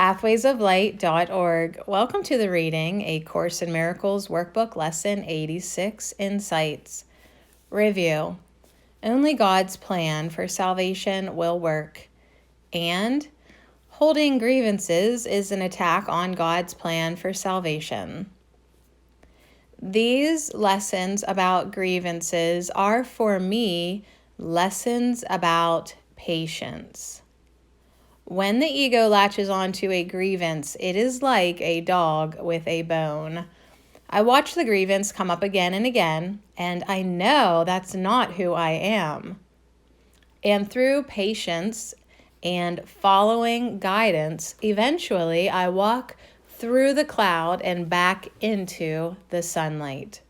pathwaysoflight.org. Welcome to the reading, A Course in Miracles Workbook Lesson 86, Insights. Review. Only God's plan for salvation will work. And holding grievances is an attack on God's plan for salvation. These lessons about grievances are, for me, lessons about patience. When the ego latches onto a grievance, it is like a dog with a bone. I watch the grievance come up again and again, and I know that's not who I am. And through patience and following guidance, eventually I walk through the cloud and back into the sunlight.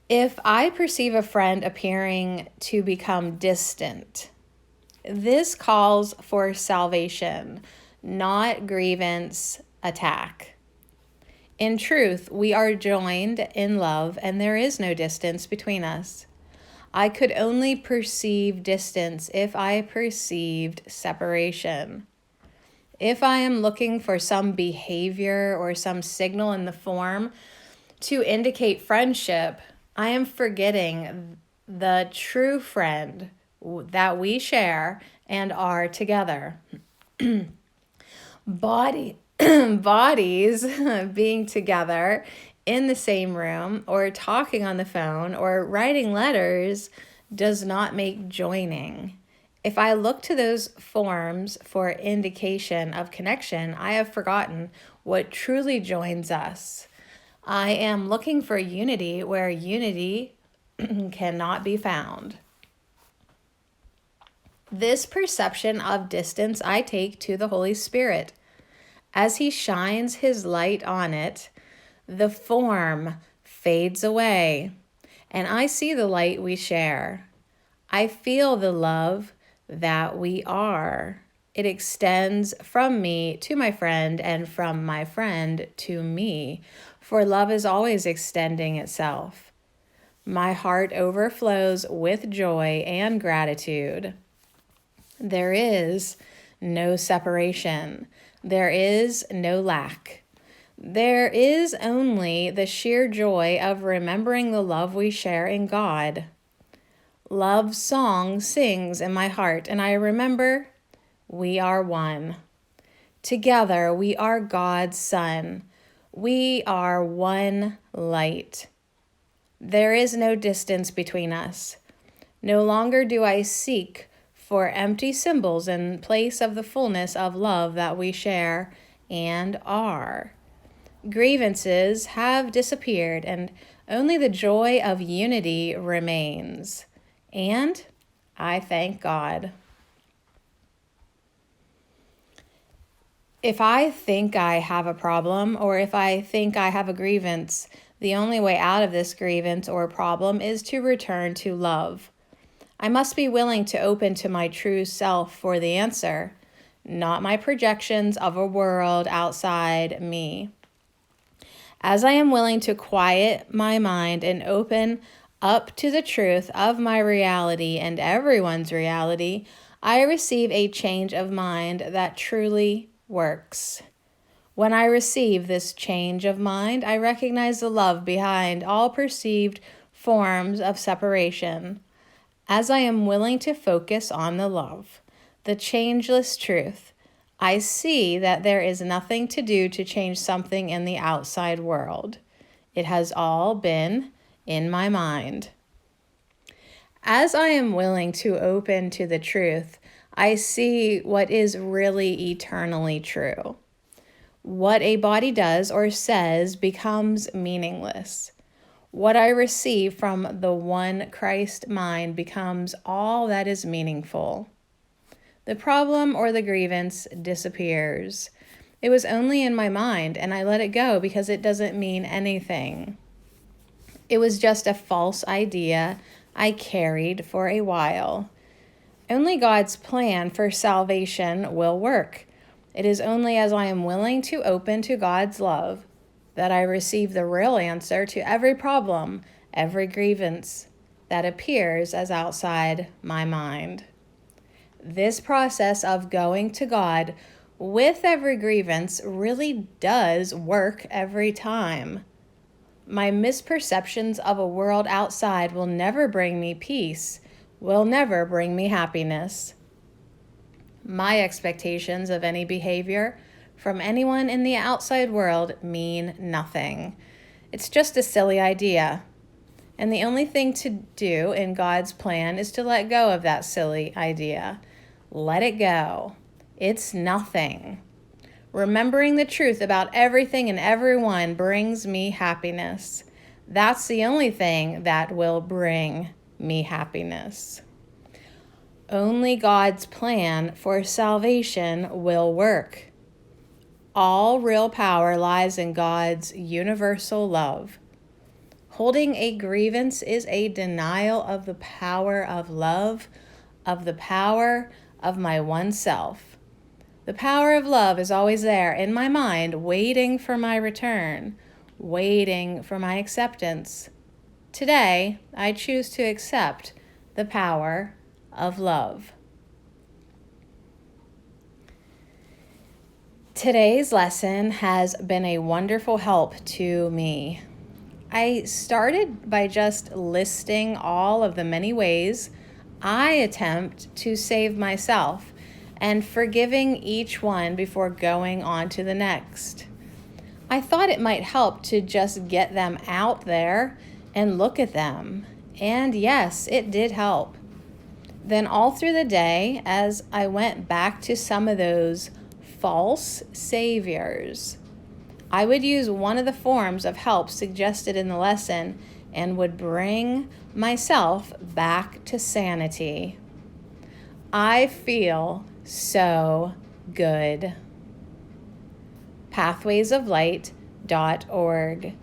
If I perceive a friend appearing to become distant, this calls for salvation, not grievance attack. In truth, we are joined in love, and there is no distance between us. I could only perceive distance if I perceived separation. If I am looking for some behavior or some signal in the form to indicate friendship, I am forgetting the true friend that we share and are together. Bodies being together in the same room or talking on the phone or writing letters does not make joining. If I look to those forms for indication of connection, I have forgotten what truly joins us. I am looking for unity where unity cannot be found. This perception of distance I take to the Holy Spirit. As He shines His light on it, the form fades away, and I see the light we share. I feel the love that we are. It extends from me to my friend and from my friend to me, for love is always extending itself. My heart overflows with joy and gratitude. There is no separation. There is no lack. There is only the sheer joy of remembering the love we share in God. Love's song sings in my heart, and I remember we are one. Together, we are God's Son. We are one light. There is no distance between us. No longer do I seek for empty symbols in place of the fullness of love that we share and are. Grievances have disappeared, and only the joy of unity remains. And I thank God. If I think I have a problem, or if I think I have a grievance, the only way out of this grievance or problem is to return to love. I must be willing to open to my true self for the answer, not my projections of a world outside me. As I am willing to quiet my mind and open up to the truth of my reality and everyone's reality, I receive a change of mind that truly works. When I receive this change of mind, I recognize the love behind all perceived forms of separation. As I am willing to focus on the love, the changeless truth, I see that there is nothing to do to change something in the outside world. It has all been in my mind. As I am willing to open to the truth, I see what is really eternally true. What a body does or says becomes meaningless. What I receive from the one Christ mind becomes all that is meaningful. The problem or the grievance disappears. It was only in my mind, and I let it go because it doesn't mean anything. It was just a false idea I carried for a while. Only God's plan for salvation will work. It is only as I am willing to open to God's love that I receive the real answer to every problem, every grievance that appears as outside my mind. This process of going to God with every grievance really does work every time. My misperceptions of a world outside will never bring me peace, will never bring me happiness. My expectations of any behavior from anyone in the outside world mean nothing. It's just a silly idea. And the only thing to do in God's plan is to let go of that silly idea. Let it go. It's nothing. Remembering the truth about everything and everyone brings me happiness. That's the only thing that will bring me happiness. Only God's plan for salvation will work. All real power lies in God's universal love. Holding a grievance is a denial of the power of love, of the power of my one self. The power of love is always there in my mind, waiting for my return, waiting for my acceptance. Today, I choose to accept the power of love. Today's lesson has been a wonderful help to me. I started by just listing all of the many ways I attempt to save myself and forgiving each one before going on to the next. I thought it might help to just get them out there and look at them. And yes, it did help. Then all through the day, as I went back to some of those false saviors, I would use one of the forms of help suggested in the lesson and would bring myself back to sanity. I feel so good. pathwaysoflight.org